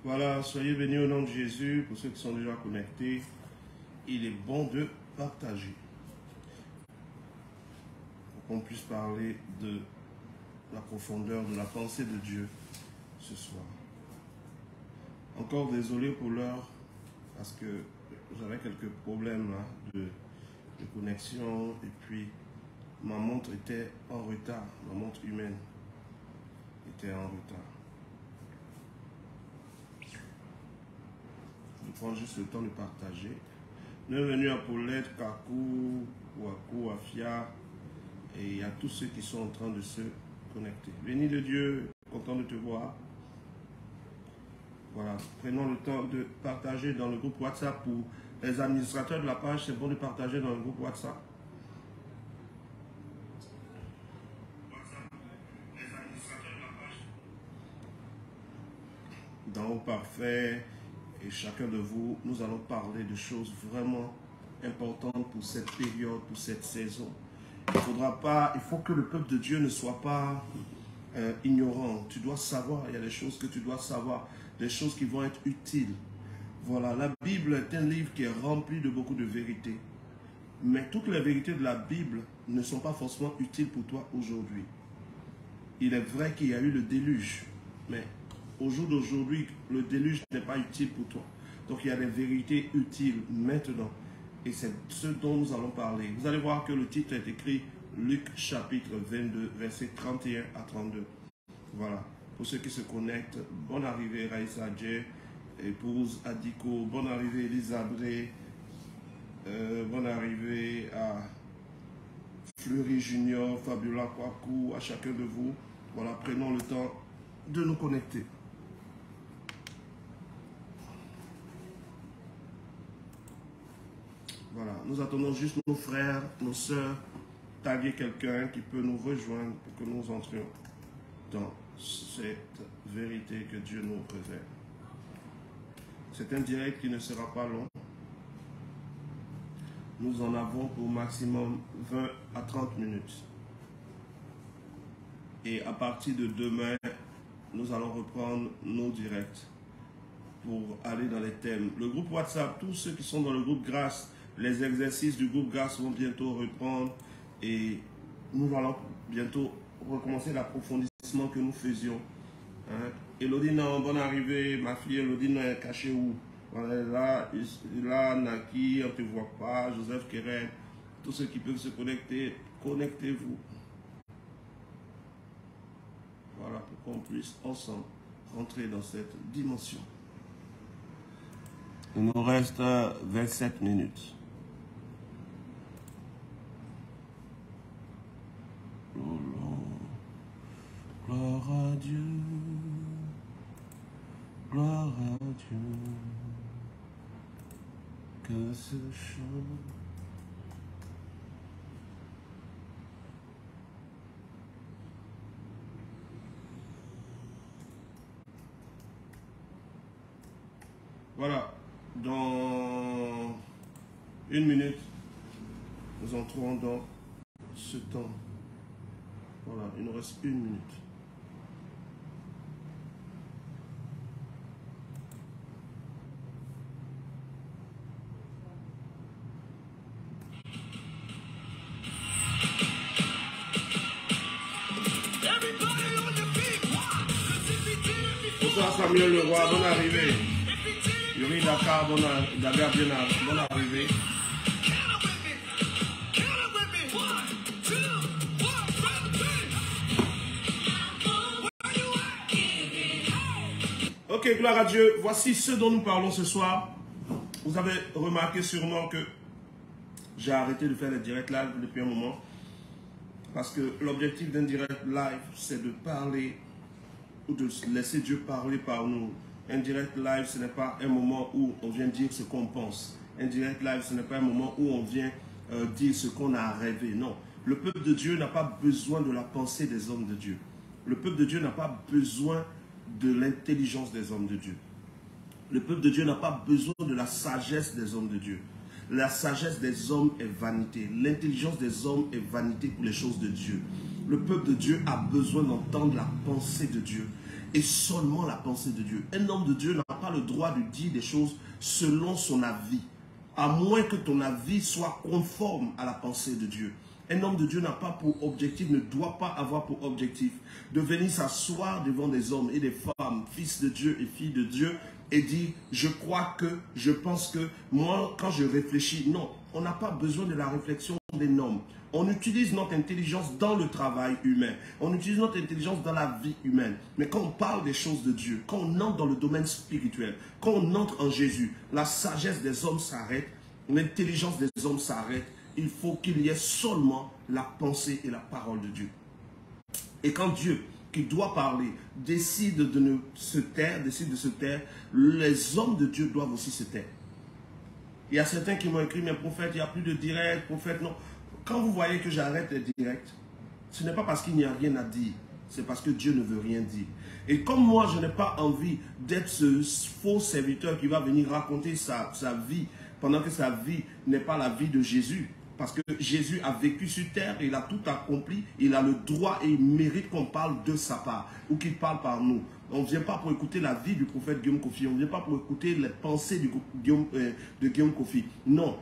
Voilà, soyez bénis au nom de Jésus. Pour ceux qui sont déjà connectés, il est bon de partager. Pour qu'on puisse parler de la profondeur de la pensée de Dieu ce soir. Encore désolé pour l'heure, parce que j'avais quelques problèmes là, de connexion, et puis ma montre était en retard, ma montre humaine était en retard. Je prends juste le temps de partager. Bienvenue à Paulette, Kakou, Wakou, Afia, et à tous ceux qui sont en train de se connecter. Béni de Dieu, content de te voir. Voilà, prenons le temps de partager dans le groupe WhatsApp. Pour les administrateurs de la page, c'est bon de partager dans le groupe WhatsApp. Dans Haut Parfait, et chacun de vous, nous allons parler de choses vraiment importantes pour cette période, pour cette saison. Il faut que le peuple de Dieu ne soit pas ignorant. Tu dois savoir, il y a des choses que tu dois savoir, des choses qui vont être utiles. Voilà, la Bible est un livre qui est rempli de beaucoup de vérités. Mais toutes les vérités de la Bible ne sont pas forcément utiles pour toi aujourd'hui. Il est vrai qu'il y a eu le déluge, mais au jour d'aujourd'hui, le déluge n'est pas utile pour toi. Donc il y a des vérités utiles maintenant. Et c'est ce dont nous allons parler. Vous allez voir que le titre est écrit Luc chapitre 22, versets 31 à 32. Voilà. Pour ceux qui se connectent, bonne arrivée Raïssa Dje, épouse Adiko, bonne arrivée Elisabeth, bonne arrivée à Fleury Junior, Fabiola Kwaku, à chacun de vous. Voilà, prenons le temps de nous connecter. Voilà, nous attendons juste nos frères, nos sœurs, taguer quelqu'un qui peut nous rejoindre pour que nous entrions dans cette vérité que Dieu nous révèle. C'est un direct qui ne sera pas long. Nous en avons pour maximum 20 à 30 minutes. Et à partir de demain, nous allons reprendre nos directs pour aller dans les thèmes. Le groupe WhatsApp, tous ceux qui sont dans le groupe Grâce, les exercices du groupe Grâce vont bientôt reprendre et nous allons bientôt recommencer l'approfondissement que nous faisions. Elodie, non, bonne arrivée. Ma fille Elodie, non, est cachée où? Là, Naki, on ne te voit pas. Joseph Keren, tous ceux qui peuvent se connecter, connectez-vous. Voilà, pour qu'on puisse ensemble rentrer dans cette dimension. Il nous reste 27 minutes. Gloire à Dieu, gloire à Dieu, que ce chant. Voilà, dans une minute, nous entrons dans ce temps. Voilà, il nous reste une minute. Bonsoir Samuel Leroy, bonne arrivée. Yuri Dakar, bonne arrivée. Ok, gloire à Dieu. Voici ce dont nous parlons ce soir. Vous avez remarqué sûrement que j'ai arrêté de faire les directs live depuis un moment. Parce que l'objectif d'un direct live, c'est de parler ou de laisser Dieu parler par nous. Un direct live, ce n'est pas un moment où on vient dire ce qu'on pense. Un direct live, ce n'est pas un moment où on vient dire ce qu'on a rêvé. Non. Le peuple de Dieu n'a pas besoin de la pensée des hommes de Dieu. Le peuple de Dieu n'a pas besoin de l'intelligence des hommes de Dieu. Le peuple de Dieu n'a pas besoin de la sagesse des hommes de Dieu. La sagesse des hommes est vanité. L'intelligence des hommes est vanité pour les choses de Dieu. Le peuple de Dieu a besoin d'entendre la pensée de Dieu. et seulement la pensée de Dieu. Un homme de Dieu n'a pas le droit de dire des choses selon son avis, à moins que ton avis soit conforme à la pensée de Dieu. Un homme de Dieu n'a pas pour objectif, ne doit pas avoir pour objectif de venir s'asseoir devant des hommes et des femmes, fils de Dieu et filles de Dieu, et dire, je crois que, je pense que, moi, quand je réfléchis, non, on n'a pas besoin de la réflexion des hommes. On utilise notre intelligence dans le travail humain. On utilise notre intelligence dans la vie humaine. Mais quand on parle des choses de Dieu, quand on entre dans le domaine spirituel, quand on entre en Jésus, la sagesse des hommes s'arrête, l'intelligence des hommes s'arrête. Il faut qu'il y ait seulement la pensée et la parole de Dieu. Et quand Dieu, qui doit parler, décide de se taire, les hommes de Dieu doivent aussi se taire. Il y a certains qui m'ont écrit, mais prophète, il n'y a plus de direct, prophète, non. Quand vous voyez que j'arrête les directs, ce n'est pas parce qu'il n'y a rien à dire, c'est parce que Dieu ne veut rien dire. Et comme moi, je n'ai pas envie d'être ce faux serviteur qui va venir raconter sa vie, pendant que sa vie n'est pas la vie de Jésus. Parce que Jésus a vécu sur terre, il a tout accompli, il a le droit et il mérite qu'on parle de sa part, ou qu'il parle par nous. On ne vient pas pour écouter la vie du prophète Guillaume Kofi, on ne vient pas pour écouter les pensées de Guillaume Kofi. Non,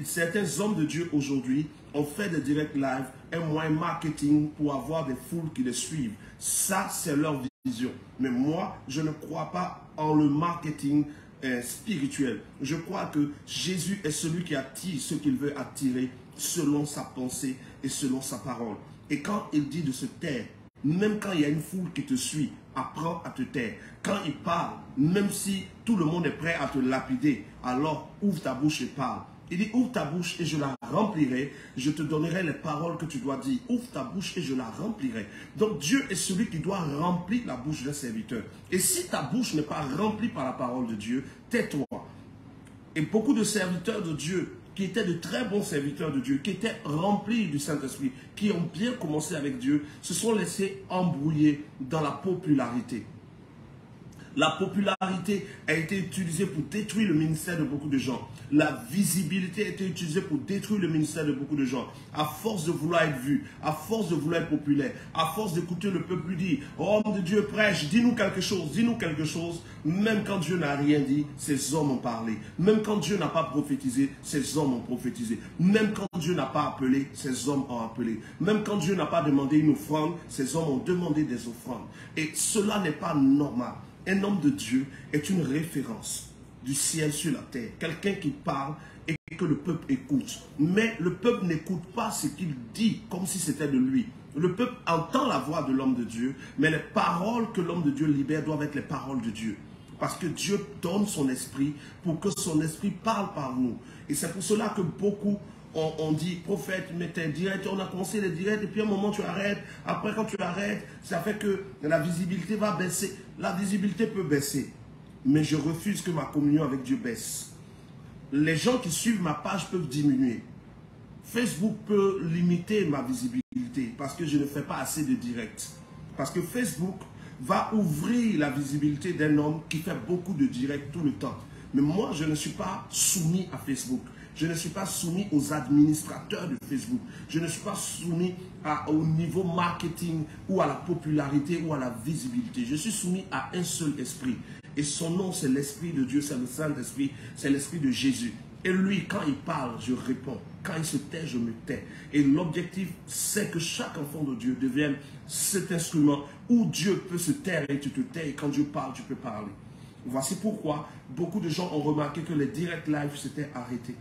certains hommes de Dieu aujourd'hui ont fait des directs live, un moyen marketing pour avoir des foules qui les suivent. Ça, c'est leur vision. Mais moi, je ne crois pas en le marketing spirituel. Je crois que Jésus est celui qui attire ce qu'il veut attirer selon sa pensée et selon sa parole. Et quand il dit de se taire, même quand il y a une foule qui te suit, apprends à te taire. Quand il parle, même si tout le monde est prêt à te lapider, alors ouvre ta bouche et parle. Il dit, ouvre ta bouche et je la remplirai. Je te donnerai les paroles que tu dois dire. Ouvre ta bouche et je la remplirai. Donc Dieu est celui qui doit remplir la bouche d'un serviteur. Et si ta bouche n'est pas remplie par la parole de Dieu, tais-toi. Et beaucoup de serviteurs de Dieu, qui étaient de très bons serviteurs de Dieu, qui étaient remplis du Saint-Esprit, qui ont bien commencé avec Dieu, se sont laissés embrouiller dans la popularité. La popularité a été utilisée pour détruire le ministère de beaucoup de gens. La visibilité a été utilisée pour détruire le ministère de beaucoup de gens. À force de vouloir être vu, à force de vouloir être populaire, à force d'écouter le peuple lui dire « Oh, homme de Dieu, prêche, dis-nous quelque chose, dis-nous quelque chose ». Même quand Dieu n'a rien dit, ces hommes ont parlé. Même quand Dieu n'a pas prophétisé, ces hommes ont prophétisé. Même quand Dieu n'a pas appelé, ces hommes ont appelé. Même quand Dieu n'a pas demandé une offrande, ces hommes ont demandé des offrandes. Et cela n'est pas normal. Un homme de Dieu est une référence du ciel sur la terre. Quelqu'un qui parle et que le peuple écoute. Mais le peuple n'écoute pas ce qu'il dit comme si c'était de lui. Le peuple entend la voix de l'homme de Dieu, mais les paroles que l'homme de Dieu libère doivent être les paroles de Dieu. Parce que Dieu donne son esprit pour que son esprit parle par nous. Et c'est pour cela que beaucoup on dit, prophète, mais t'es direct, on a commencé les directs, et puis à un moment tu arrêtes. Après quand tu arrêtes, ça fait que la visibilité va baisser. La visibilité peut baisser, mais je refuse que ma communion avec Dieu baisse. Les gens qui suivent ma page peuvent diminuer. Facebook peut limiter ma visibilité parce que je ne fais pas assez de directs. Parce que Facebook va ouvrir la visibilité d'un homme qui fait beaucoup de directs tout le temps. Mais moi, je ne suis pas soumis à Facebook. Je ne suis pas soumis aux administrateurs de Facebook. Je ne suis pas soumis au niveau marketing ou à la popularité ou à la visibilité. Je suis soumis à un seul esprit. Et son nom, c'est l'Esprit de Dieu, c'est le Saint-Esprit, c'est l'Esprit de Jésus. Et lui, quand il parle, je réponds. Quand il se tait, je me tais. Et l'objectif, c'est que chaque enfant de Dieu devienne cet instrument où Dieu peut se taire et tu te tais. Et quand Dieu parle, tu peux parler. Voici pourquoi beaucoup de gens ont remarqué que les direct live s'étaient arrêtés.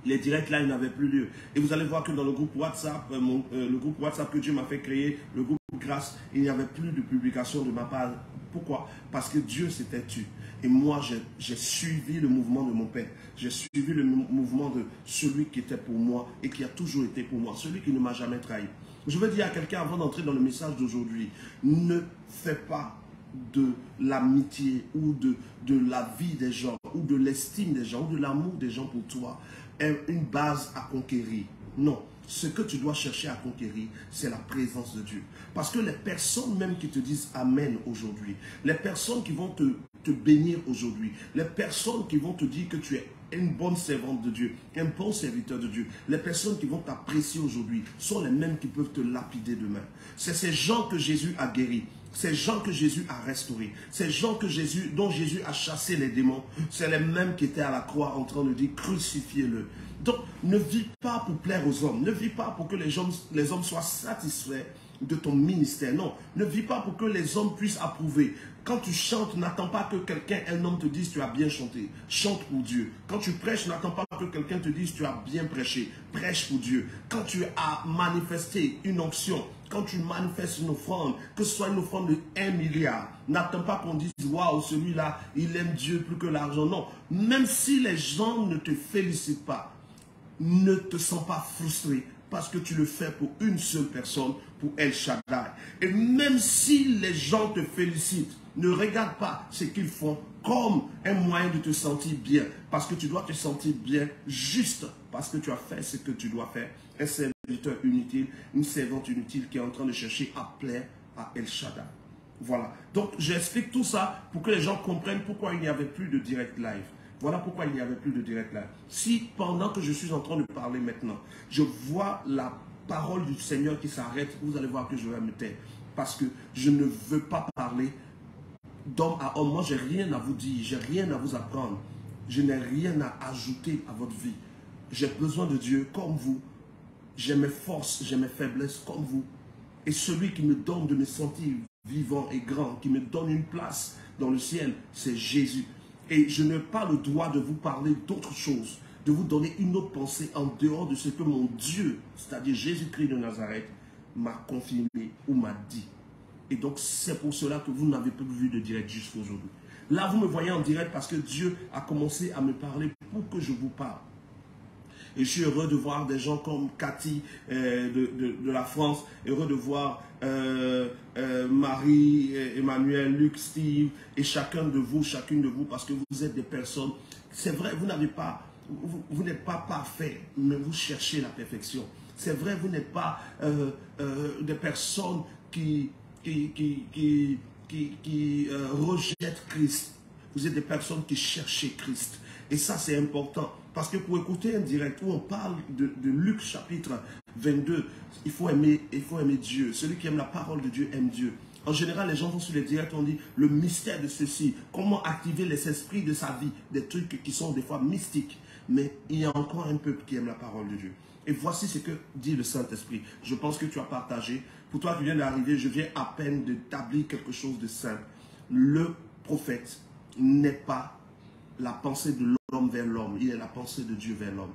Les directs live n'avaient plus lieu. Et vous allez voir que dans le groupe WhatsApp, le groupe WhatsApp que Dieu m'a fait créer, le groupe Grâce, il n'y avait plus de publication de ma part. Pourquoi? Parce que Dieu s'était tué. Et moi, j'ai suivi le mouvement de mon Père. J'ai suivi le mouvement de celui qui était pour moi et qui a toujours été pour moi. Celui qui ne m'a jamais trahi. Je veux dire à quelqu'un avant d'entrer dans le message d'aujourd'hui, ne fais pas de l'amitié ou de la vie des gens ou de l'estime des gens ou de l'amour des gens pour toi une base à conquérir. Non. Ce que tu dois chercher à conquérir, c'est la présence de Dieu. Parce que les personnes même qui te disent Amen aujourd'hui, les personnes qui vont te bénir aujourd'hui, les personnes qui vont te dire que tu es une bonne servante de Dieu, un bon serviteur de Dieu, les personnes qui vont t'apprécier aujourd'hui sont les mêmes qui peuvent te lapider demain. C'est ces gens que Jésus a guéris. Ces gens que Jésus a restaurés, ces gens dont Jésus a chassé les démons, c'est les mêmes qui étaient à la croix en train de dire crucifiez-le. Donc ne vis pas pour plaire aux hommes, ne vis pas pour que les hommes soient satisfaits de ton ministère. Non, ne vis pas pour que les hommes puissent approuver. Quand tu chantes, n'attends pas que quelqu'un, un homme te dise tu as bien chanté. Chante pour Dieu. Quand tu prêches, n'attends pas que quelqu'un te dise tu as bien prêché. Prêche pour Dieu. Quand tu as manifesté une onction, quand tu manifestes une offrande, que ce soit une offrande de 1 milliard, n'attends pas qu'on dise waouh, celui-là, il aime Dieu plus que l'argent. Non, même si les gens ne te félicitent pas, ne te sens pas frustré parce que tu le fais pour une seule personne, pour El Shaddai. Et même si les gens te félicitent, ne regarde pas ce qu'ils font comme un moyen de te sentir bien, parce que tu dois te sentir bien juste parce que tu as fait ce que tu dois faire. Un serviteur inutile, une servante inutile qui est en train de chercher à plaire à El Shaddai. Voilà. Donc, j'explique tout ça pour que les gens comprennent pourquoi il n'y avait plus de direct live. Voilà pourquoi il n'y avait plus de direct live. Si pendant que je suis en train de parler maintenant, je vois la parole du Seigneur qui s'arrête, vous allez voir que je vais me taire. Parce que je ne veux pas parler d'homme à homme. Moi, je n'ai rien à vous dire, je n'ai rien à vous apprendre. Je n'ai rien à ajouter à votre vie. J'ai besoin de Dieu comme vous. J'ai mes forces, j'ai mes faiblesses comme vous. Et celui qui me donne de me sentir vivant et grand, qui me donne une place dans le ciel, c'est Jésus. Et je n'ai pas le droit de vous parler d'autre chose, de vous donner une autre pensée en dehors de ce que mon Dieu, c'est-à-dire Jésus-Christ de Nazareth, m'a confirmé ou m'a dit. Et donc, c'est pour cela que vous n'avez pas vu de direct jusqu'à aujourd'hui. Là, vous me voyez en direct parce que Dieu a commencé à me parler pour que je vous parle. Et je suis heureux de voir des gens comme Cathy de la France, heureux de voir Marie, Emmanuel, Luc, Steve, et chacun de vous, chacune de vous, parce que vous êtes des personnes, c'est vrai, vous n'avez pas, vous n'êtes pas parfait, mais vous cherchez la perfection. C'est vrai, vous n'êtes pas des personnes qui rejettent Christ. Vous êtes des personnes qui cherchent Christ. Et ça, c'est important. Parce que pour écouter un direct où on parle de Luc chapitre 22, il faut aimer Dieu. Celui qui aime la parole de Dieu aime Dieu. En général, les gens vont sur les directs, on dit le mystère de ceci, comment activer les esprits de sa vie, des trucs qui sont des fois mystiques. Mais il y a encore un peuple qui aime la parole de Dieu. Et voici ce que dit le Saint-Esprit. Je pense que tu as partagé. Pour toi qui viens d'arriver, je viens à peine d'établir quelque chose de simple. Le prophète n'est pas la pensée de l'homme vers l'homme, il est la pensée de Dieu vers l'homme.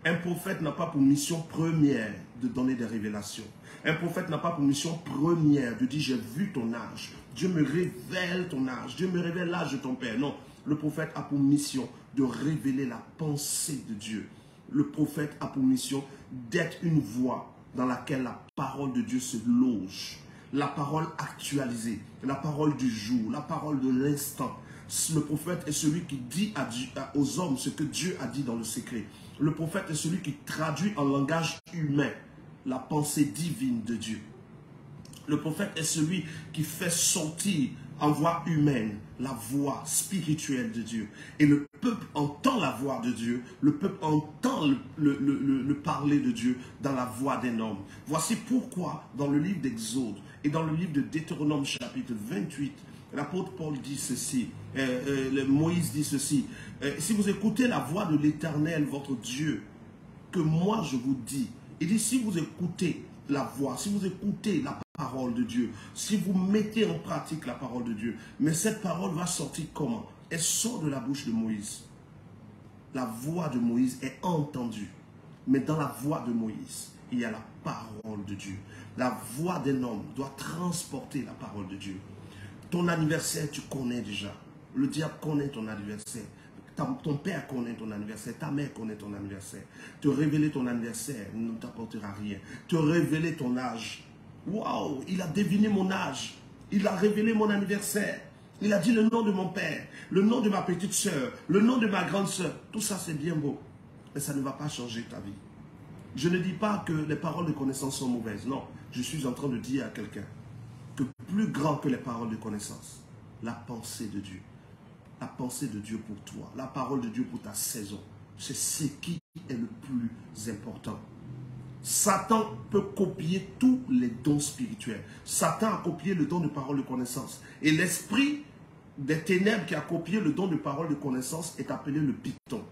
Un prophète n'a pas pour mission première de donner des révélations. Un prophète n'a pas pour mission première de dire j'ai vu ton âge. Dieu me révèle ton âge. Dieu me révèle l'âge de ton père. Non, le prophète a pour mission de révéler la pensée de Dieu. Le prophète a pour mission d'être une voix dans laquelle la parole de Dieu se loge. La parole actualisée, la parole du jour, la parole de l'instant. Le prophète est celui qui dit aux hommes ce que Dieu a dit dans le secret. Le prophète est celui qui traduit en langage humain la pensée divine de Dieu. Le prophète est celui qui fait sortir en voix humaine la voix spirituelle de Dieu. Et le peuple entend la voix de Dieu, le peuple entend le parler de Dieu dans la voix d'un homme. Voici pourquoi dans le livre d'Exode et dans le livre de Deutéronome chapitre 28, l'apôtre Paul dit ceci, Moïse dit ceci, si vous écoutez la voix de l'Éternel, votre Dieu, que moi je vous dis, il dit si vous écoutez la voix, si vous écoutez la parole de Dieu, si vous mettez en pratique la parole de Dieu, mais cette parole va sortir comment? Elle sort de la bouche de Moïse. La voix de Moïse est entendue, mais dans la voix de Moïse, il y a la parole de Dieu. La voix d'un homme doit transporter la parole de Dieu. Ton anniversaire, tu connais déjà. Le diable connaît ton anniversaire. Ton père connaît ton anniversaire. Ta mère connaît ton anniversaire. Te révéler ton anniversaire ne t'apportera rien. Te révéler ton âge. Waouh, il a deviné mon âge. Il a révélé mon anniversaire. Il a dit le nom de mon père, le nom de ma petite soeur, le nom de ma grande soeur. Tout ça, c'est bien beau. Mais ça ne va pas changer ta vie. Je ne dis pas que les paroles de connaissance sont mauvaises. Non, je suis en train de dire à quelqu'un que plus grand que les paroles de connaissance, la pensée de Dieu. La pensée de Dieu pour toi, la parole de Dieu pour ta saison. c'est ce qui est le plus important. Satan peut copier tous les dons spirituels. Satan a copié le don de parole de connaissance. Et l'esprit des ténèbres qui a copié le don de parole de connaissance est appelé le python.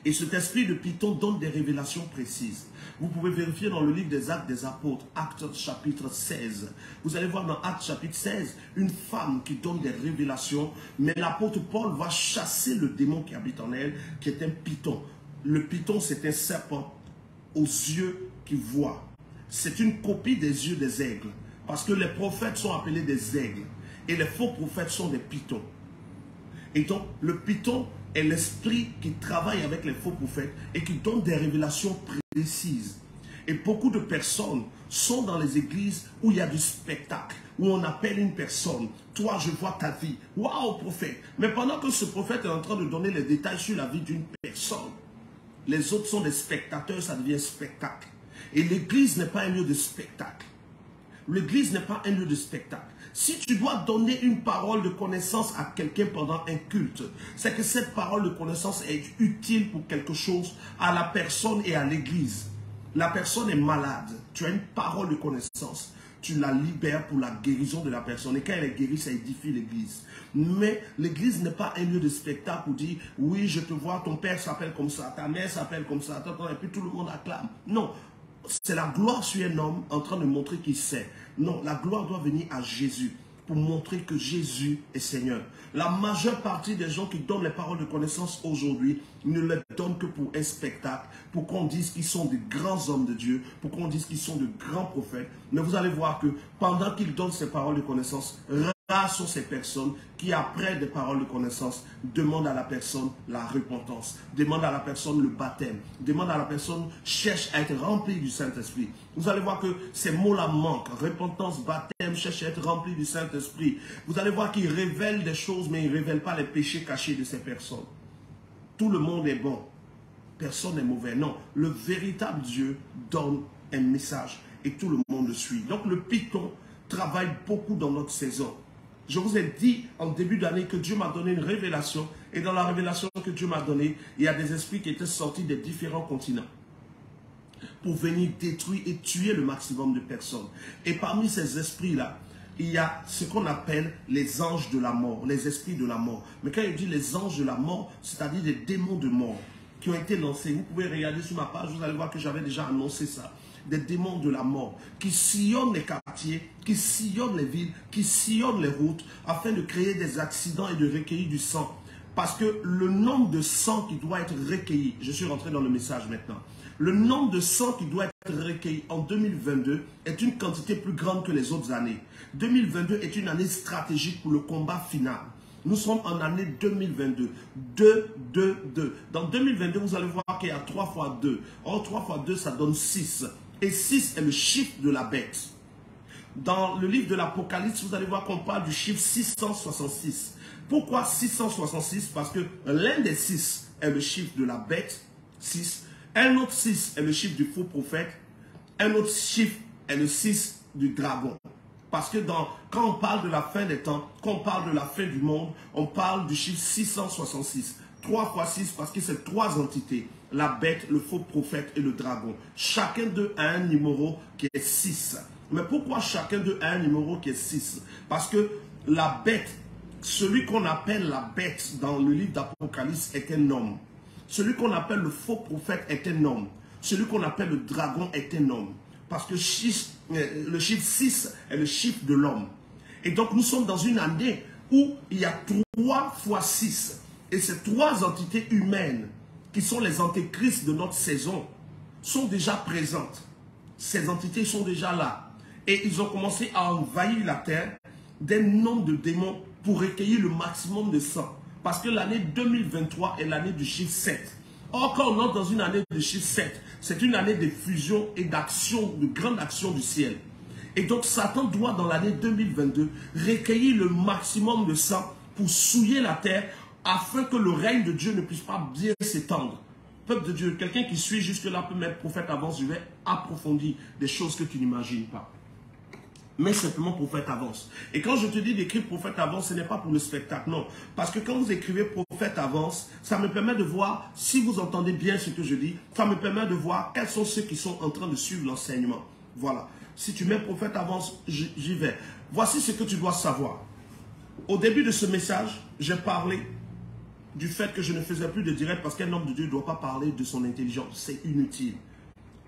Et cet esprit de python donne des révélations précises. Vous pouvez vérifier dans le livre des Actes des Apôtres, Actes chapitre 16. Vous allez voir dans Actes chapitre 16, une femme qui donne des révélations, mais l'apôtre Paul va chasser le démon qui habite en elle, qui est un python. Le python, c'est un serpent aux yeux qui voient. C'est une copie des yeux des aigles, parce que les prophètes sont appelés des aigles, et les faux prophètes sont des pythons. Et donc, le python est l'esprit qui travaille avec les faux prophètes et qui donne des révélations précises. Et beaucoup de personnes sont dans les églises où il y a du spectacle, où on appelle une personne, toi je vois ta vie, waouh prophète. Mais pendant que ce prophète est en train de donner les détails sur la vie d'une personne, les autres sont des spectateurs, ça devient spectacle. Et l'église n'est pas un lieu de spectacle. L'église n'est pas un lieu de spectacle. Si tu dois donner une parole de connaissance à quelqu'un pendant un culte, c'est que cette parole de connaissance est utile pour quelque chose à la personne et à l'église. La personne est malade, tu as une parole de connaissance, tu la libères pour la guérison de la personne. Et quand elle est guérie, ça édifie l'église. Mais l'église n'est pas un lieu de spectacle pour dire, oui, je te vois, ton père s'appelle comme ça, ta mère s'appelle comme ça, et puis tout le monde acclame. Non, c'est la gloire sur un homme en train de montrer qu'il sait. Non, la gloire doit venir à Jésus pour montrer que Jésus est Seigneur. La majeure partie des gens qui donnent les paroles de connaissance aujourd'hui ne les donnent que pour un spectacle, pour qu'on dise qu'ils sont de grands hommes de Dieu, pour qu'on dise qu'ils sont de grands prophètes. Mais vous allez voir que pendant qu'ils donnent ces paroles de connaissance, rares sont ces personnes qui, après des paroles de connaissance, demandent à la personne la repentance, demandent à la personne le baptême, demandent à la personne, cherche à être remplie du Saint-Esprit. Vous allez voir que ces mots-là manquent. Repentance, baptême, cherche à être rempli du Saint-Esprit. Vous allez voir qu'ils révèlent des choses, mais ils ne révèlent pas les péchés cachés de ces personnes. Tout le monde est bon. Personne n'est mauvais. Non, le véritable Dieu donne un message et tout le monde le suit. Donc le python travaille beaucoup dans notre saison. Je vous ai dit en début d'année que Dieu m'a donné une révélation. Et dans la révélation que Dieu m'a donnée, il y a des esprits qui étaient sortis des différents continents pour venir détruire et tuer le maximum de personnes. Et parmi ces esprits-là, il y a ce qu'on appelle les anges de la mort, les esprits de la mort. Mais quand il dit les anges de la mort, c'est-à-dire des démons de mort qui ont été lancés. Vous pouvez regarder sur ma page, vous allez voir que j'avais déjà annoncé ça. Des démons de la mort qui sillonnent les quartiers, qui sillonnent les villes, qui sillonnent les routes afin de créer des accidents et de recueillir du sang. Parce que le nombre de sang qui doit être recueilli, je suis rentré dans le message maintenant, le nombre de sang qui doit être recueilli en 2022 est une quantité plus grande que les autres années. 2022 est une année stratégique pour le combat final. Nous sommes en année 2022. 2, 2, 2. Dans 2022, vous allez voir qu'il y a 3 fois 2. Or, 3 fois 2, ça donne 6. Et 6 est le chiffre de la bête. Dans le livre de l'Apocalypse, vous allez voir qu'on parle du chiffre 666. Pourquoi 666? Parce que l'un des 6 est le chiffre de la bête, 6. Un autre 6 est le chiffre du faux prophète. Un autre chiffre est le 6 du dragon. Parce que quand on parle de la fin des temps, quand on parle de la fin du monde, on parle du chiffre 666. 3 fois 6 parce que c'est 3 entités. La bête, le faux prophète et le dragon. Chacun d'eux a un numéro qui est 6. Mais pourquoi chacun d'eux a un numéro qui est 6? Parce que la bête, celui qu'on appelle la bête dans le livre d'Apocalypse est un homme. Celui qu'on appelle le faux prophète est un homme. Celui qu'on appelle le dragon est un homme. Parce que le chiffre 6 est le chiffre de l'homme. Et donc nous sommes dans une année où il y a 3 fois 6. Et ces 3 entités humaines, qui sont les antéchrists de notre saison, sont déjà présentes. Ces entités sont déjà là. Et ils ont commencé à envahir la terre d'un nombre de démons pour recueillir le maximum de sang. Parce que l'année 2023 est l'année du chiffre 7. Or, quand on entre dans une année de chiffre 7, c'est une année de fusion et d'action, de grande action du ciel. Et donc, Satan doit, dans l'année 2022, recueillir le maximum de sang pour souiller la terre afin que le règne de Dieu ne puisse pas bien s'étendre. Peuple de Dieu, quelqu'un qui suit jusque-là peut mettre prophète avance, je vais approfondir des choses que tu n'imagines pas. mais simplement prophète avance. Et quand je te dis d'écrire prophète avance, ce n'est pas pour le spectacle, non. Parce que quand vous écrivez prophète avance, ça me permet de voir, si vous entendez bien ce que je dis, ça me permet de voir quels sont ceux qui sont en train de suivre l'enseignement. Voilà. Si tu mets prophète avance, j'y vais. Voici ce que tu dois savoir. Au début de ce message, j'ai parlé du fait que je ne faisais plus de direct parce qu'un homme de Dieu ne doit pas parler de son intelligence. C'est inutile.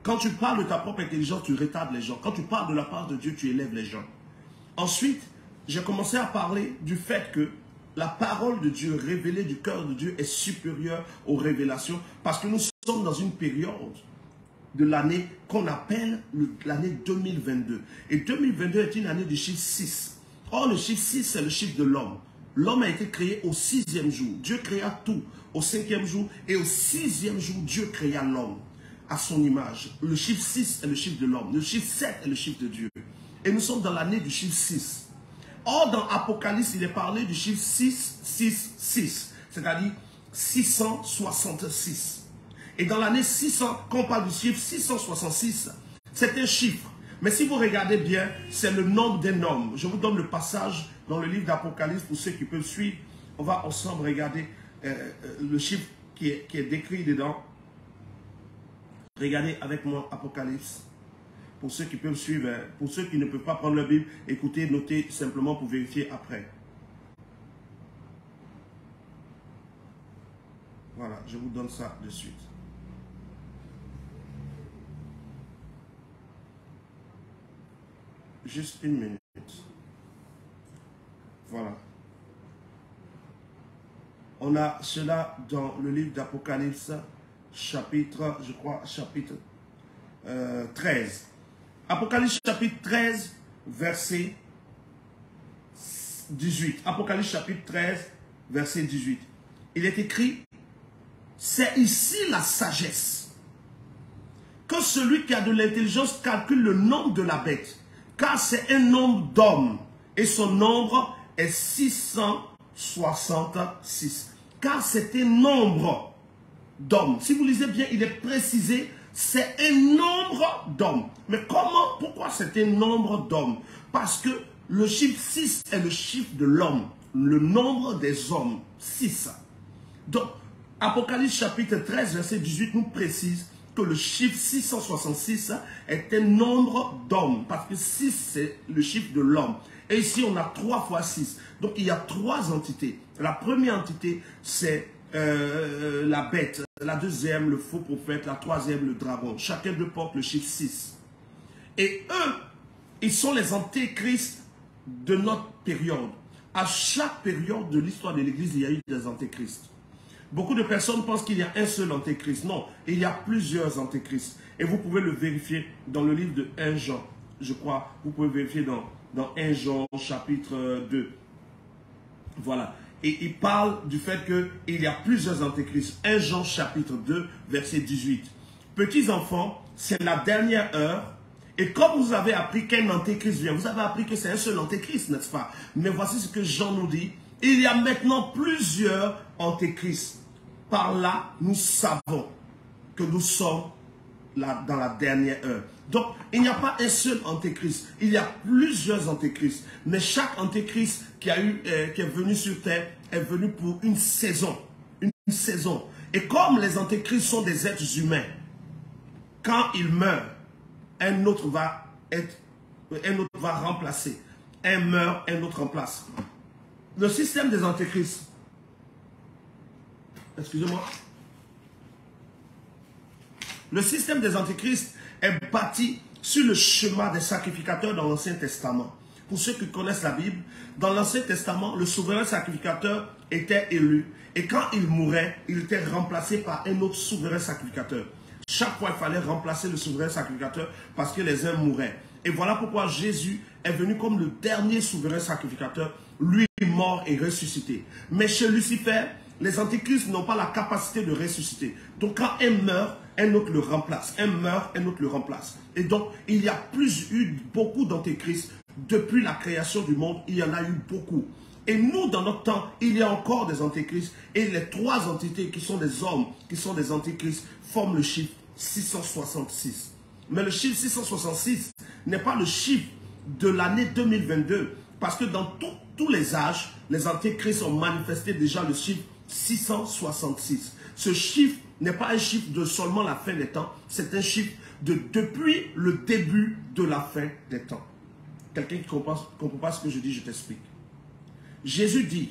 Quand tu parles de ta propre intelligence, tu retardes les gens. Quand tu parles de la part de Dieu, tu élèves les gens. Ensuite, j'ai commencé à parler du fait que la parole de Dieu révélée du cœur de Dieu est supérieure aux révélations parce que nous sommes dans une période de l'année qu'on appelle l'année 2022. Et 2022 est une année du chiffre 6. Or, le chiffre 6, c'est le chiffre de l'homme. L'homme a été créé au 6e jour. Dieu créa tout au 5e jour. Et au 6e jour, Dieu créa l'homme à son image. Le chiffre 6 est le chiffre de l'homme. Le chiffre 7 est le chiffre de Dieu. Et nous sommes dans l'année du chiffre 6. Or, dans Apocalypse, il est parlé du chiffre 6, 6, 6. C'est-à-dire 666. Et dans l'année 600, quand on parle du chiffre 666, c'est un chiffre. Mais si vous regardez bien, c'est le nombre d'un homme. Je vous donne le passage dans le livre d'Apocalypse pour ceux qui peuvent suivre. On va ensemble regarder le chiffre qui est décrit dedans. Regardez avec moi Apocalypse. Pour ceux qui peuvent suivre, pour ceux qui ne peuvent pas prendre la Bible, écoutez, notez simplement pour vérifier après. Voilà, je vous donne ça de suite. Juste une minute. Voilà. On a cela dans le livre d'Apocalypse, chapitre, je crois, chapitre 13. Apocalypse chapitre 13, verset 18. Apocalypse chapitre 13, verset 18. Il est écrit, c'est ici la sagesse. Que celui qui a de l'intelligence calcule le nombre de la bête, car c'est un nombre d'hommes, et son nombre est 666. Car c'est un nombre d'hommes. Si vous lisez bien, il est précisé, c'est un nombre d'hommes. Mais comment, pourquoi c'est un nombre d'hommes? Parce que le chiffre 6 est le chiffre de l'homme, le nombre des hommes, 6. Donc, Apocalypse chapitre 13, verset 18 nous précise que le chiffre 666 est un nombre d'hommes. Parce que 6, c'est le chiffre de l'homme. Et ici, on a 3 fois 6. Donc, il y a 3 entités. La première entité, c'est la bête. La deuxième, le faux prophète. La troisième, le dragon. Chacun d'eux porte le chiffre 6. Et eux, ils sont les antéchrists de notre période. À chaque période de l'histoire de l'Église, il y a eu des antéchrists. Beaucoup de personnes pensent qu'il y a un seul antéchrist. Non, il y a plusieurs antéchrists. Et vous pouvez le vérifier dans le livre de 1 Jean. Je crois, vous pouvez vérifier dans 1 Jean chapitre 2. Voilà. Et il parle du fait qu'il y a plusieurs antéchrists. 1 Jean chapitre 2, verset 18. Petits enfants, c'est la dernière heure. Et comme vous avez appris qu'un antéchrist vient, vous avez appris que c'est un seul antéchrist, n'est-ce pas? Mais voici ce que Jean nous dit. Il y a maintenant plusieurs antéchrists. Par là, nous savons que nous sommes là dans la dernière heure. Donc, il n'y a pas un seul antéchrist. Il y a plusieurs antéchrists. Mais chaque antéchrist qui est venu sur terre est venu pour une saison. Une saison. Et comme les antéchrists sont des êtres humains, quand ils meurent, un autre va remplacer. Un meurt, un autre remplace. Le système des antéchrists, excusez-moi, le système des antéchrists est bâti sur le schéma des sacrificateurs dans l'Ancien Testament. Pour ceux qui connaissent la Bible, dans l'Ancien Testament, le souverain sacrificateur était élu. Et quand il mourait, il était remplacé par un autre souverain sacrificateur. Chaque fois, il fallait remplacer le souverain sacrificateur parce que les uns mouraient. Et voilà pourquoi Jésus est venu comme le dernier souverain sacrificateur, lui mort et ressuscité. Mais chez Lucifer, les antéchrists n'ont pas la capacité de ressusciter. Donc quand un meurt, un autre le remplace. Un meurt, un autre le remplace. Et donc, il y a eu beaucoup d'antéchrists. Depuis la création du monde, il y en a eu beaucoup. Et nous, dans notre temps, il y a encore des antéchrists. Et les 3 entités qui sont des hommes, qui sont des antéchrists, forment le chiffre 666. Mais le chiffre 666 n'est pas le chiffre de l'année 2022. Parce que dans tous les âges, les antéchrists ont manifesté déjà le chiffre 666. Ce chiffre n'est pas un chiffre de seulement la fin des temps, c'est un chiffre de depuis le début de la fin des temps. Quelqu'un qui ne comprend pas ce que je dis, je t'explique. Jésus dit,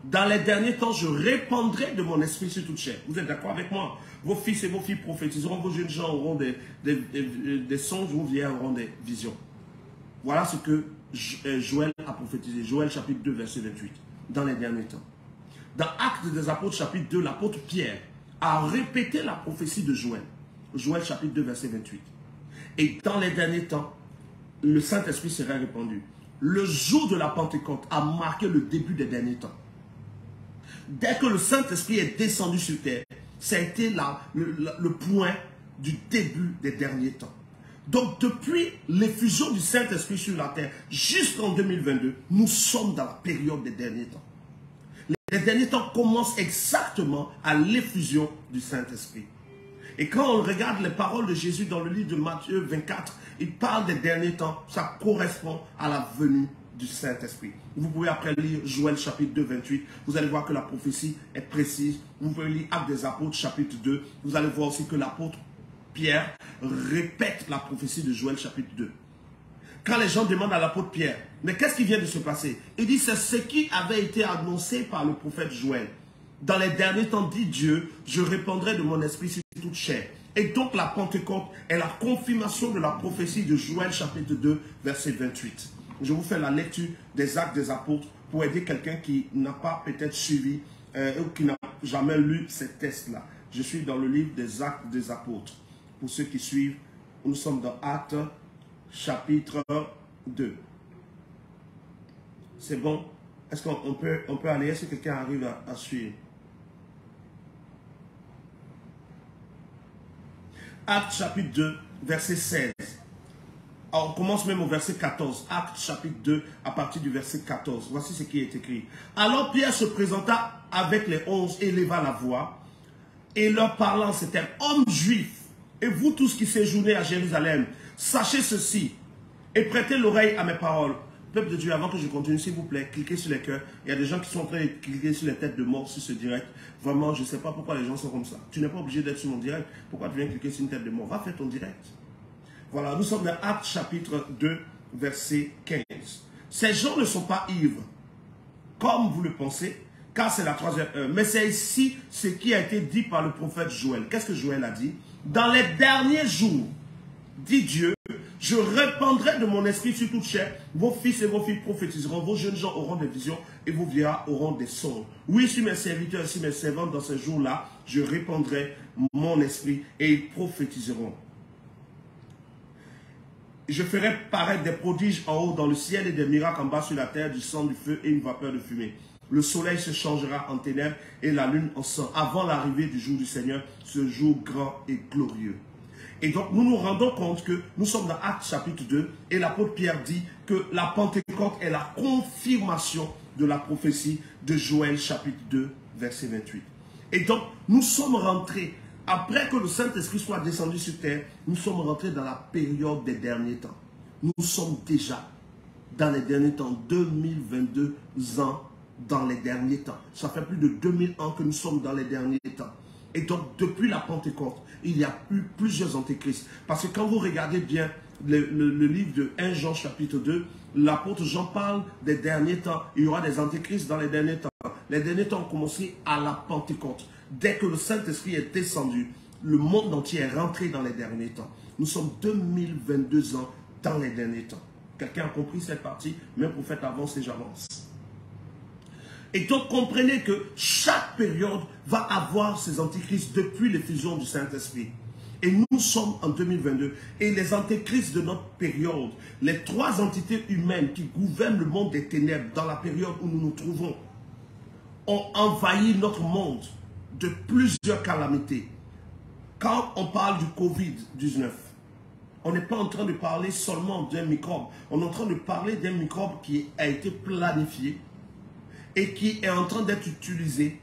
dans les derniers temps, je répandrai de mon esprit sur toute chair. Vous êtes d'accord avec moi? Vos fils et vos filles prophétiseront, vos jeunes gens auront des songes, vos vieillards auront des visions. Voilà ce que Joël a prophétisé. Joël chapitre 2, verset 28. Dans les derniers temps. Dans Actes des Apôtres chapitre 2, l'apôtre Pierre a répété la prophétie de Joël. Joël chapitre 2, verset 28. Et dans les derniers temps, le Saint-Esprit sera répandu. Le jour de la Pentecôte a marqué le début des derniers temps. Dès que le Saint-Esprit est descendu sur terre, ça a été le point du début des derniers temps. Donc depuis l'effusion du Saint-Esprit sur la terre jusqu'en 2022, nous sommes dans la période des derniers temps. Les derniers temps commencent exactement à l'effusion du Saint-Esprit. Et quand on regarde les paroles de Jésus dans le livre de Matthieu 24, il parle des derniers temps, ça correspond à la venue du Saint-Esprit. Vous pouvez après lire Joël chapitre 2, 28, vous allez voir que la prophétie est précise. Vous pouvez lire Actes des Apôtres chapitre 2, vous allez voir aussi que l'apôtre Pierre répète la prophétie de Joël chapitre 2. Quand les gens demandent à l'apôtre Pierre, mais qu'est-ce qui vient de se passer? Il dit, c'est ce qui avait été annoncé par le prophète Joël. Dans les derniers temps, dit Dieu, je répandrai de mon esprit sur toute chair. Et donc la Pentecôte est la confirmation de la prophétie de Joël chapitre 2, verset 28. Je vous fais la lecture des Actes des Apôtres pour aider quelqu'un qui n'a pas peut-être suivi ou qui n'a jamais lu ces textes-là. Je suis dans le livre des Actes des Apôtres. Pour ceux qui suivent, nous sommes dans Actes chapitre 2. C'est bon? Est-ce qu'on peut aller? Est-ce que quelqu'un arrive à suivre? Actes chapitre 2, verset 16. Alors, on commence même au verset 14. Actes chapitre 2, à partir du verset 14. Voici ce qui est écrit. Alors Pierre se présenta avec les 11 et éleva la voix. Et leur parlant, c'était hommes juifs. Et vous tous qui séjournez à Jérusalem, sachez ceci et prêtez l'oreille à mes paroles. Peuple de Dieu, avant que je continue, s'il vous plaît, cliquez sur les cœurs. Il y a des gens qui sont en train de cliquer sur les têtes de mort sur ce direct. Vraiment, je ne sais pas pourquoi les gens sont comme ça. Tu n'es pas obligé d'être sur mon direct. Pourquoi tu viens cliquer sur une tête de mort? Va faire ton direct. Voilà, nous sommes dans Actes chapitre 2, verset 15. Ces gens ne sont pas ivres, comme vous le pensez, car c'est la troisième heure. Mais c'est ici ce qui a été dit par le prophète Joël. Qu'est-ce que Joël a dit? Dans les derniers jours, dit Dieu, je répandrai de mon esprit sur toute chair. Vos fils et vos filles prophétiseront, vos jeunes gens auront des visions et vos vieillards auront des songes. Oui, sur mes serviteurs et sur mes servantes, dans ces jours-là, je répandrai mon esprit et ils prophétiseront. Je ferai paraître des prodiges en haut dans le ciel et des miracles en bas sur la terre, du sang, du feu et une vapeur de fumée. Le soleil se changera en ténèbres et la lune en sang avant l'arrivée du jour du Seigneur, ce jour grand et glorieux. Et donc nous nous rendons compte que nous sommes dans Actes chapitre 2 et l'apôtre Pierre dit que la Pentecôte est la confirmation de la prophétie de Joël chapitre 2 verset 28. Et donc nous sommes rentrés, après que le Saint-Esprit soit descendu sur terre, nous sommes rentrés dans la période des derniers temps. Nous sommes déjà dans les derniers temps, 2022 ans dans les derniers temps. Ça fait plus de 2000 ans que nous sommes dans les derniers temps. Et donc, depuis la Pentecôte, il y a eu plusieurs antéchrists. Parce que quand vous regardez bien le livre de 1 Jean chapitre 2, l'apôtre Jean parle des derniers temps. Il y aura des antéchrists dans les derniers temps. Les derniers temps ont commencé à la Pentecôte. Dès que le Saint-Esprit est descendu, le monde entier est rentré dans les derniers temps. Nous sommes 2022 ans dans les derniers temps. Quelqu'un a compris cette partie? Même prophète avance et j'avance. Et donc, comprenez que chaque période va avoir ses antéchrists depuis l'effusion du Saint-Esprit. Et nous sommes en 2022. Et les antéchrists de notre période, les trois entités humaines qui gouvernent le monde des ténèbres dans la période où nous nous trouvons, ont envahi notre monde de plusieurs calamités. Quand on parle du Covid-19, on n'est pas en train de parler seulement d'un microbe. On est en train de parler d'un microbe qui a été planifié et qui est en train d'être utilisé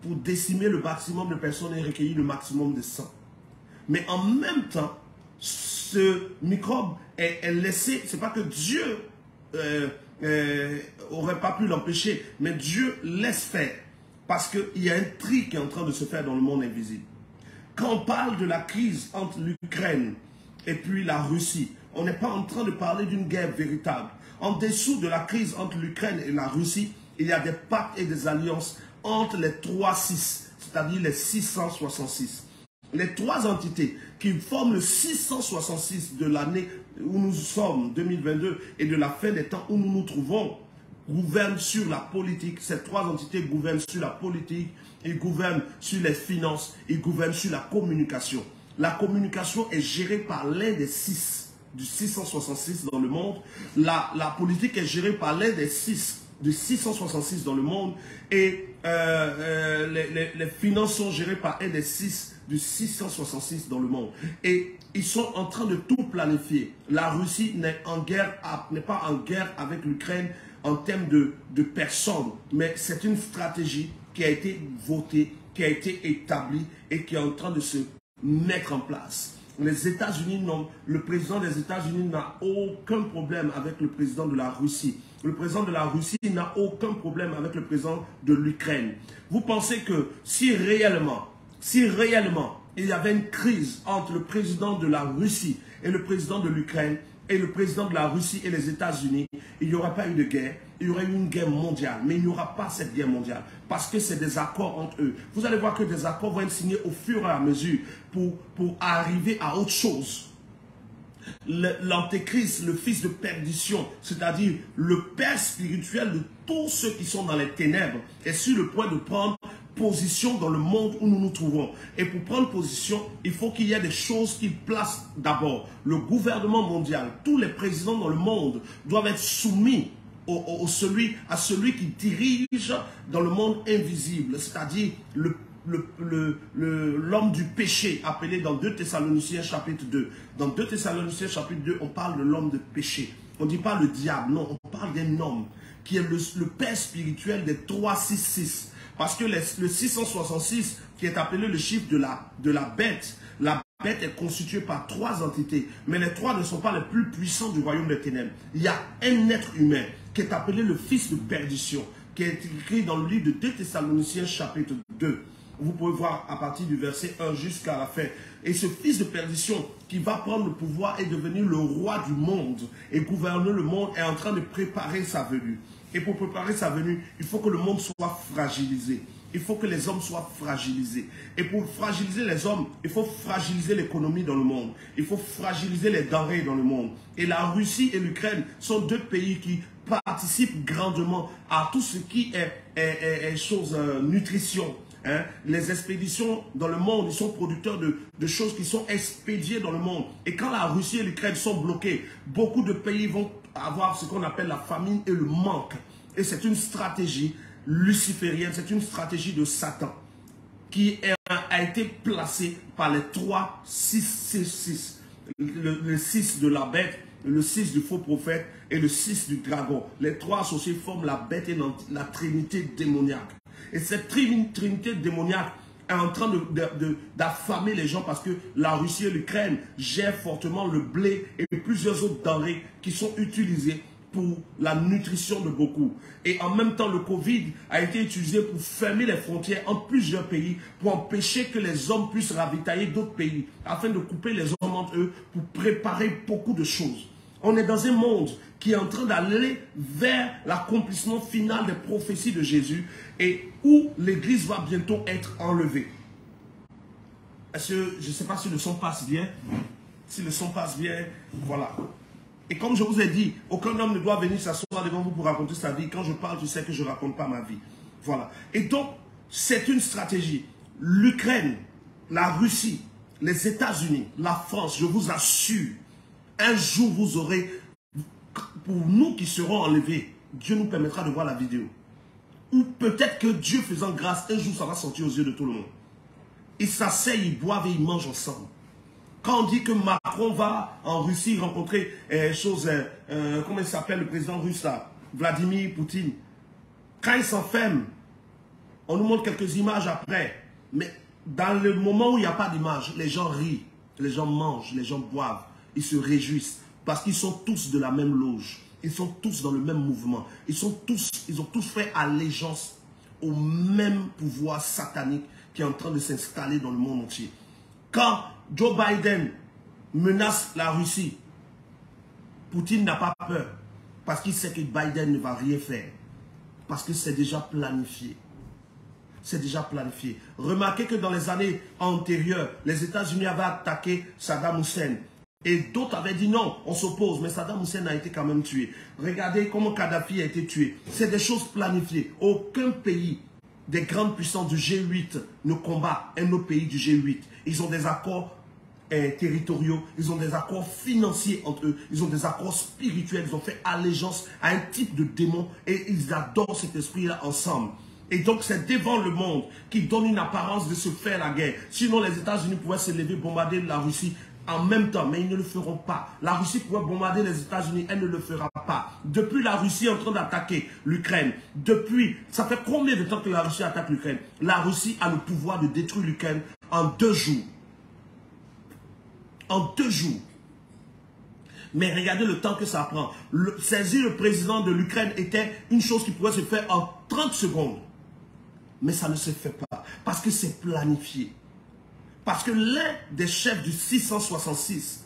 pour décimer le maximum de personnes et recueillir le maximum de sang. Mais en même temps, ce microbe est laissé, c'est pas que Dieu aurait pas pu l'empêcher, mais Dieu laisse faire. Parce qu'il y a un tri qui est en train de se faire dans le monde invisible. Quand on parle de la crise entre l'Ukraine et puis la Russie, on n'est pas en train de parler d'une guerre véritable. En dessous de la crise entre l'Ukraine et la Russie, il y a des pactes et des alliances entre les 3-6, c'est-à-dire les 666. Les trois entités qui forment le 666 de l'année où nous sommes, 2022, et de la fin des temps où nous nous trouvons, gouvernent sur la politique. Ces trois entités gouvernent sur la politique, ils gouvernent sur les finances, ils gouvernent sur la communication. La communication est gérée par l'un des 6 du 666 dans le monde. La politique est gérée par l'un des 6 du 666 dans le monde. Et les finances sont gérées par un des 6 du 666 dans le monde. Et ils sont en train de tout planifier. La Russie n'est pas en guerre avec l'Ukraine en termes de personnes, mais c'est une stratégie qui a été votée, qui a été établie et qui est en train de se mettre en place. Les États-Unis, le président des États-Unis n'a aucun problème avec le président de la Russie. Le président de la Russie n'a aucun problème avec le président de l'Ukraine. Vous pensez que si réellement il y avait une crise entre le président de la Russie et le président de l'Ukraine, et le président de la Russie et les États-Unis, il n'y aurait pas eu de guerre, il y aurait eu une guerre mondiale, mais il n'y aura pas cette guerre mondiale, parce que c'est des accords entre eux. Vous allez voir que des accords vont être signés au fur et à mesure pour arriver à autre chose. L'antéchrist, le fils de perdition, c'est-à-dire le père spirituel de tous ceux qui sont dans les ténèbres, est sur le point de prendre position dans le monde où nous nous trouvons. Et pour prendre position, il faut qu'il y ait des choses qu'il place d'abord. Le gouvernement mondial, tous les présidents dans le monde doivent être soumis à celui qui dirige dans le monde invisible, c'est-à-dire l'homme du péché, appelé dans 2 Thessaloniciens chapitre 2. Dans 2 Thessaloniciens chapitre 2, on parle de l'homme de péché. On ne dit pas le diable, non, on parle d'un homme qui est le père spirituel des 366. Parce que le 666, qui est appelé le chiffre de la bête est constituée par 3 entités. Mais les 3 ne sont pas les plus puissants du royaume des ténèbres. Il y a un être humain qui est appelé le fils de perdition, qui est écrit dans le livre de 2 Thessaloniciens chapitre 2. Vous pouvez voir à partir du verset 1 jusqu'à la fin. Et ce fils de perdition qui va prendre le pouvoir et devenir le roi du monde et gouverner le monde est en train de préparer sa venue. Et pour préparer sa venue, il faut que le monde soit fragilisé. Il faut que les hommes soient fragilisés. Et pour fragiliser les hommes, il faut fragiliser l'économie dans le monde. Il faut fragiliser les denrées dans le monde. Et la Russie et l'Ukraine sont 2 pays qui participent grandement à tout ce qui est nutrition. Hein? Les expéditions dans le monde, ils sont producteurs de choses qui sont expédiées dans le monde. Et quand la Russie et l'Ukraine sont bloqués, beaucoup de pays vont avoir ce qu'on appelle la famine et le manque. Et c'est une stratégie luciférienne, c'est une stratégie de Satan qui a été placée par les 3, 6, 6, 6. Le 6 de la bête, le 6 du faux prophète et le 6 du dragon. Les 3 associés forment la bête et la trinité démoniaque. Et cette trinité démoniaque est en train d'affamer les gens parce que la Russie et l'Ukraine gèrent fortement le blé et plusieurs autres denrées qui sont utilisées pour la nutrition de beaucoup. Et en même temps, le Covid a été utilisé pour fermer les frontières entre plusieurs pays, pour empêcher que les hommes puissent ravitailler d'autres pays, afin de couper les hommes entre eux, pour préparer beaucoup de choses. On est dans un monde qui est en train d'aller vers l'accomplissement final des prophéties de Jésus et où l'Église va bientôt être enlevée. Est-ce que, je ne sais pas si le son passe bien. Si le son passe bien, voilà. Et comme je vous ai dit, aucun homme ne doit venir s'asseoir devant vous pour raconter sa vie. Quand je parle, je sais que je ne raconte pas ma vie. Voilà. Et donc, c'est une stratégie. L'Ukraine, la Russie, les États-Unis, la France, je vous assure, un jour vous aurez, pour nous qui serons enlevés, Dieu nous permettra de voir la vidéo. Ou peut-être que Dieu faisant grâce, un jour ça va sortir aux yeux de tout le monde. Ils s'asseyent, ils boivent et ils mangent ensemble. Quand on dit que Macron va en Russie rencontrer comment il s'appelle le président russe là, Vladimir Poutine, quand il s'enferme, on nous montre quelques images après, mais dans le moment où il n'y a pas d'image, les gens rient. Les gens mangent, les gens boivent, ils se réjouissent parce qu'ils sont tous de la même loge. Ils sont tous dans le même mouvement. Ils ont tous fait allégeance au même pouvoir satanique qui est en train de s'installer dans le monde entier. Quand Joe Biden menace la Russie, Poutine n'a pas peur parce qu'il sait que Biden ne va rien faire. Parce que c'est déjà planifié. C'est déjà planifié. Remarquez que dans les années antérieures, les États-Unis avaient attaqué Saddam Hussein. Et d'autres avaient dit non, on s'oppose, mais Saddam Hussein a été quand même tué. Regardez comment Kadhafi a été tué. C'est des choses planifiées. Aucun pays des grandes puissances du G8 ne combat un autre pays du G8. Ils ont des accords territoriaux, ils ont des accords financiers entre eux, ils ont des accords spirituels, ils ont fait allégeance à un type de démon et ils adorent cet esprit-là ensemble. Et donc c'est devant le monde qui donne une apparence de se faire la guerre. Sinon les États-Unis pouvaient se lever, bombarder la Russie en même temps, mais ils ne le feront pas. La Russie pourrait bombarder les États-Unis, elle ne le fera pas. Depuis la Russie est en train d'attaquer l'Ukraine, ça fait combien de temps que la Russie attaque l'Ukraine? La Russie a le pouvoir de détruire l'Ukraine en 2 jours. En 2 jours. Mais regardez le temps que ça prend. Saisir le président de l'Ukraine était une chose qui pourrait se faire en 30 secondes. Mais ça ne se fait pas. Parce que c'est planifié. Parce que l'un des chefs du 666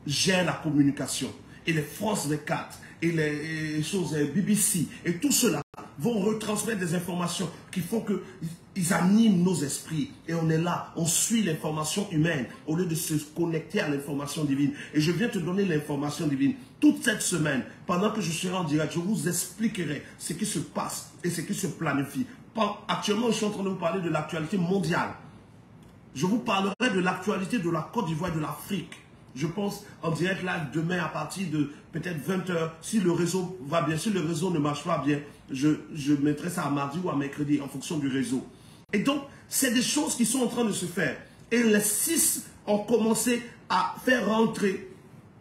gère la communication. Et les France 24 et les choses BBC et tout cela vont retransmettre des informations qui font qu'ils animent nos esprits. Et on est là, on suit l'information humaine au lieu de se connecter à l'information divine. Et je viens te donner l'information divine. Toute cette semaine, pendant que je serai en direct, je vous expliquerai ce qui se passe et ce qui se planifie. Actuellement, je suis en train de vous parler de l'actualité mondiale. Je vous parlerai de l'actualité de la Côte d'Ivoire et de l'Afrique. Je pense en direct live demain à partir de peut-être 20 h. Si le réseau va bien, si le réseau ne marche pas bien, je mettrai ça à mardi ou à mercredi en fonction du réseau. Et donc, c'est des choses qui sont en train de se faire. Et les 6 ont commencé à faire rentrer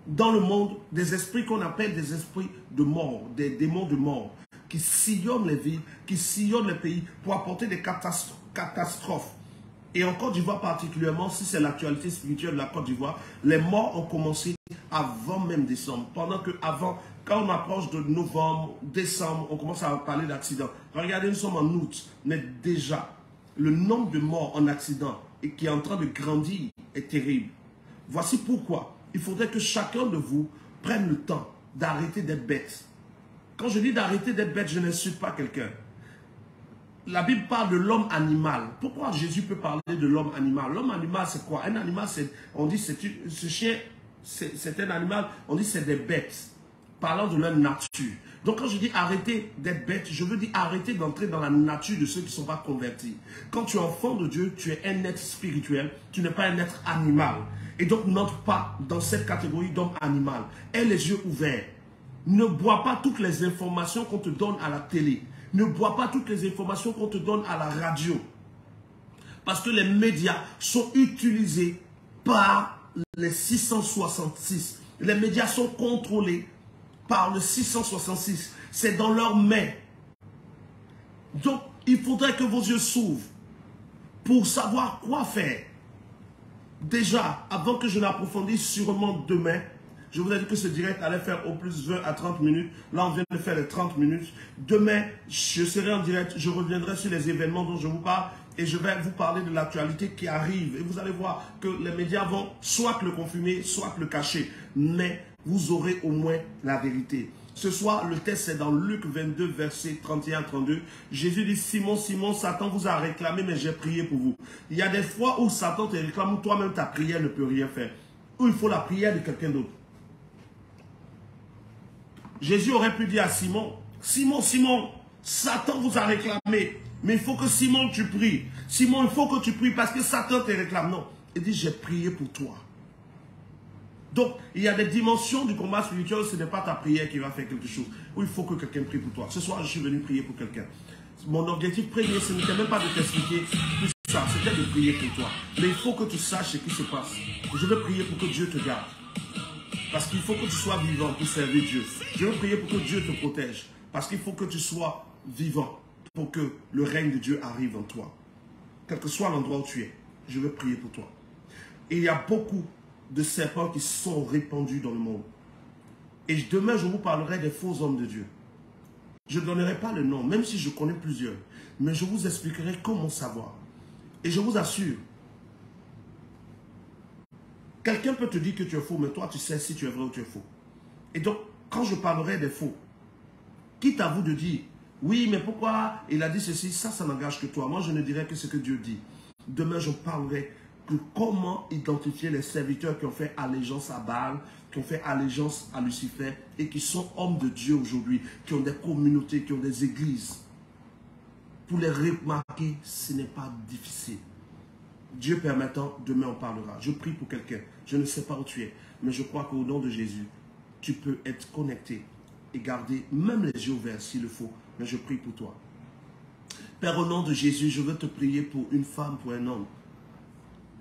dans le monde des esprits qu'on appelle des esprits de mort, des démons de mort, qui sillonnent les villes, qui sillonnent les pays pour apporter des catastrophes. Et en Côte d'Ivoire particulièrement, si c'est l'actualité spirituelle de la Côte d'Ivoire, les morts ont commencé avant même décembre. Pendant que avant, quand on approche de novembre, décembre, on commence à parler d'accidents. Regardez, nous sommes en août, mais déjà, le nombre de morts en accident et qui est en train de grandir est terrible. Voici pourquoi il faudrait que chacun de vous prenne le temps d'arrêter d'être bête. Quand je dis d'arrêter d'être bête, je n'insulte pas quelqu'un. La Bible parle de l'homme animal. Pourquoi Jésus peut parler de l'homme animal? L'homme animal, c'est quoi? Un animal, on dit ce chien, c'est un animal, on dit c'est des bêtes. Parlant de leur nature. Donc quand je dis arrêter d'être bête, je veux dire arrêter d'entrer dans la nature de ceux qui ne sont pas convertis. Quand tu es enfant de Dieu, tu es un être spirituel, tu n'es pas un être animal. Et donc n'entre pas dans cette catégorie d'homme animal. Aie les yeux ouverts. Ne bois pas toutes les informations qu'on te donne à la télé. Ne bois pas toutes les informations qu'on te donne à la radio. Parce que les médias sont utilisés par les 666. Les médias sont contrôlés par le 666. C'est dans leurs mains. Donc, il faudrait que vos yeux s'ouvrent pour savoir quoi faire. Déjà, avant que je n'approfondisse sûrement demain, je vous ai dit que ce direct allait faire au plus 20 à 30 minutes. Là, on vient de faire les 30 minutes. Demain, je serai en direct. Je reviendrai sur les événements dont je vous parle. Et je vais vous parler de l'actualité qui arrive. Et vous allez voir que les médias vont soit le confirmer, soit le cacher. Mais vous aurez au moins la vérité. Ce soir, le texte c'est dans Luc 22, verset 31-32. Jésus dit, Simon, Simon, Satan vous a réclamé, mais j'ai prié pour vous. Il y a des fois où Satan te réclame, où toi-même ta prière ne peut rien faire. Où il faut la prière de quelqu'un d'autre. Jésus aurait pu dire à Simon, Simon, Simon, Satan vous a réclamé, mais il faut que Simon tu pries. Simon, il faut que tu pries parce que Satan te réclame. Non, il dit, j'ai prié pour toi. Donc, il y a des dimensions du combat spirituel, ce n'est pas ta prière qui va faire quelque chose. Où il faut que quelqu'un prie pour toi. Ce soir, je suis venu prier pour quelqu'un. Mon objectif premier, ce n'était même pas de t'expliquer tout ça, c'était de prier pour toi. Mais il faut que tu saches ce qui se passe. Je veux prier pour que Dieu te garde. Parce qu'il faut que tu sois vivant pour servir Dieu. Je veux prier pour que Dieu te protège. Parce qu'il faut que tu sois vivant pour que le règne de Dieu arrive en toi. Quel que soit l'endroit où tu es, je veux prier pour toi. Et il y a beaucoup de serpents qui sont répandus dans le monde. Et demain, je vous parlerai des faux hommes de Dieu. Je ne donnerai pas le nom, même si je connais plusieurs. Mais je vous expliquerai comment savoir. Et je vous assure, quelqu'un peut te dire que tu es faux, mais toi, tu sais si tu es vrai ou tu es faux. Et donc, quand je parlerai des faux, quitte à vous de dire, oui, mais pourquoi il a dit ceci, ça n'engage que toi. Moi, je ne dirai que ce que Dieu dit. Demain, je parlerai de comment identifier les serviteurs qui ont fait allégeance à Baal, qui ont fait allégeance à Lucifer et qui sont hommes de Dieu aujourd'hui, qui ont des communautés, qui ont des églises. Pour les remarquer, ce n'est pas difficile. Dieu permettant, demain on parlera. Je prie pour quelqu'un. Je ne sais pas où tu es, mais je crois qu'au nom de Jésus, tu peux être connecté et garder même les yeux ouverts s'il le faut. Mais je prie pour toi. Père, au nom de Jésus, je veux te prier pour une femme, pour un homme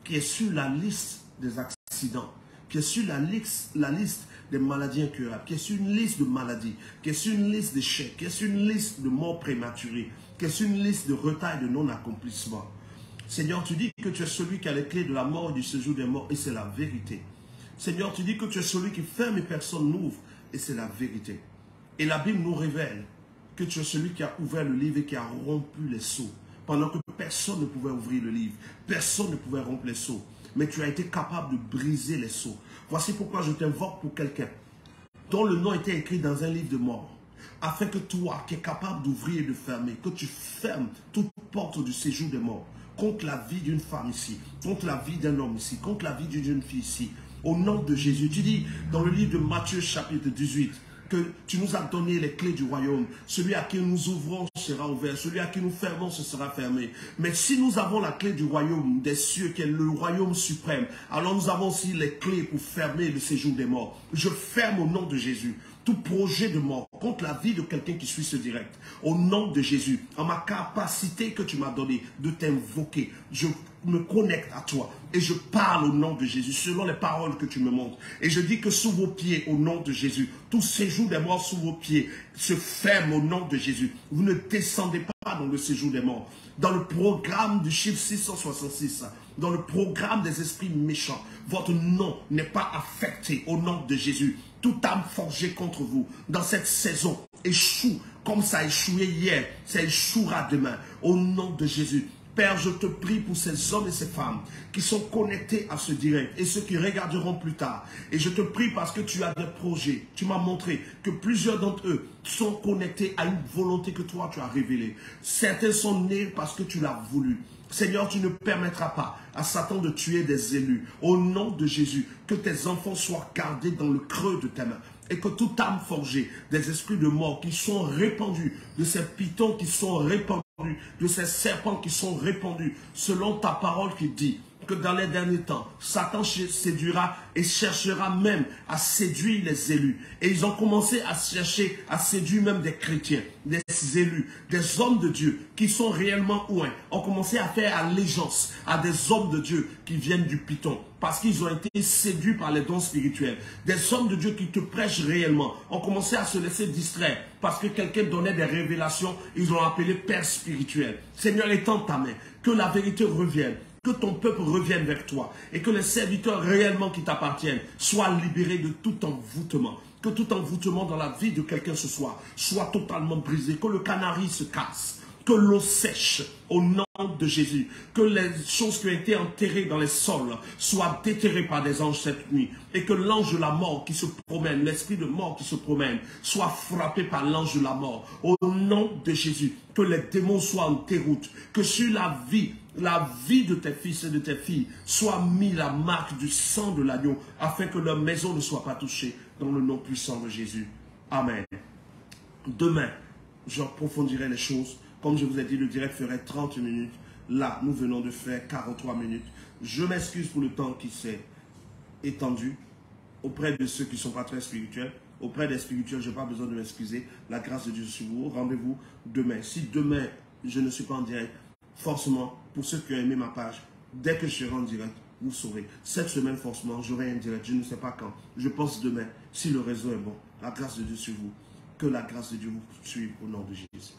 qui est sur la liste des accidents, qui est sur la liste des maladies incurables, qui est sur une liste de maladies, qui est sur une liste d'échecs, qui est sur une liste de morts prématurées, qui est sur une liste de retard et de non-accomplissement. Seigneur, tu dis que tu es celui qui a les clés de la mort et du séjour des morts, et c'est la vérité. Seigneur, tu dis que tu es celui qui ferme et personne n'ouvre, et c'est la vérité. Et la Bible nous révèle que tu es celui qui a ouvert le livre et qui a rompu les sceaux, pendant que personne ne pouvait ouvrir le livre, personne ne pouvait rompre les sceaux. Mais tu as été capable de briser les sceaux. Voici pourquoi je t'invoque pour quelqu'un dont le nom était écrit dans un livre de mort, afin que toi, qui es capable d'ouvrir et de fermer, que tu fermes toute porte du séjour des morts, contre la vie d'une femme ici, contre la vie d'un homme ici, contre la vie d'une jeune fille ici, au nom de Jésus. Tu dis dans le livre de Matthieu chapitre 18, que tu nous as donné les clés du royaume. Celui à qui nous ouvrons sera ouvert. Celui à qui nous fermons, ce sera fermé. Mais si nous avons la clé du royaume des cieux, qui est le royaume suprême, alors nous avons aussi les clés pour fermer le séjour des morts. Je ferme au nom de Jésus tout projet de mort contre la vie de quelqu'un qui suit ce direct. Au nom de Jésus, en ma capacité que tu m'as donnée de t'invoquer, je me connecte à toi et je parle au nom de Jésus, selon les paroles que tu me montres. Et je dis que sous vos pieds, au nom de Jésus, tout séjour des morts sous vos pieds se ferme au nom de Jésus. Vous ne descendez pas dans le séjour des morts. Dans le programme du chiffre 666, dans le programme des esprits méchants, votre nom n'est pas affecté au nom de Jésus. Toute âme forgée contre vous dans cette saison échoue comme ça a échoué hier, ça échouera demain. Au nom de Jésus. Père, je te prie pour ces hommes et ces femmes qui sont connectés à ce direct et ceux qui regarderont plus tard. Et je te prie parce que tu as des projets. Tu m'as montré que plusieurs d'entre eux sont connectés à une volonté que toi tu as révélée. Certains sont nés parce que tu l'as voulu. Seigneur, tu ne permettras pas à Satan de tuer des élus. Au nom de Jésus, que tes enfants soient gardés dans le creux de tes mains. Et que toute âme forgée, des esprits de mort qui sont répandus, de ces pitons qui sont répandus, de ces serpents qui sont répandus, selon ta parole qui dit que dans les derniers temps, Satan séduira et cherchera même à séduire les élus. Et ils ont commencé à chercher, à séduire même des chrétiens, des élus, des hommes de Dieu qui sont réellement ouins. Ont commencé à faire allégeance à des hommes de Dieu qui viennent du Python. Parce qu'ils ont été séduits par les dons spirituels. Des hommes de Dieu qui te prêchent réellement ont commencé à se laisser distraire parce que quelqu'un donnait des révélations. Ils ont appelé père spirituel. Seigneur, étends ta main, que la vérité revienne. Que ton peuple revienne vers toi et que les serviteurs réellement qui t'appartiennent soient libérés de tout envoûtement. Que tout envoûtement dans la vie de quelqu'un ce soir soit totalement brisé. Que le canari se casse. Que l'eau sèche au nom de Jésus. Que les choses qui ont été enterrées dans les sols soient déterrées par des anges cette nuit. Et que l'ange de la mort qui se promène, l'esprit de mort qui se promène, soit frappé par l'ange de la mort. Au nom de Jésus. Que les démons soient en déroute. Que sur la vie de tes fils et de tes filles soit mis la marque du sang de l'agneau afin que leur maison ne soit pas touchée dans le nom puissant de Jésus. Amen. Demain, j'approfondirai les choses. Comme je vous ai dit, le direct ferait 30 minutes. Là, nous venons de faire 43 minutes. Je m'excuse pour le temps qui s'est étendu auprès de ceux qui ne sont pas très spirituels. Auprès des spirituels, je n'ai pas besoin de m'excuser. La grâce de Dieu sur vous. Rendez-vous demain. Si demain, je ne suis pas en direct, forcément, pour ceux qui ont aimé ma page, dès que je serai en direct, vous saurez. Cette semaine, forcément, j'aurai un direct. Je ne sais pas quand. Je pense demain, si le réseau est bon. La grâce de Dieu sur vous. Que la grâce de Dieu vous suive au nom de Jésus.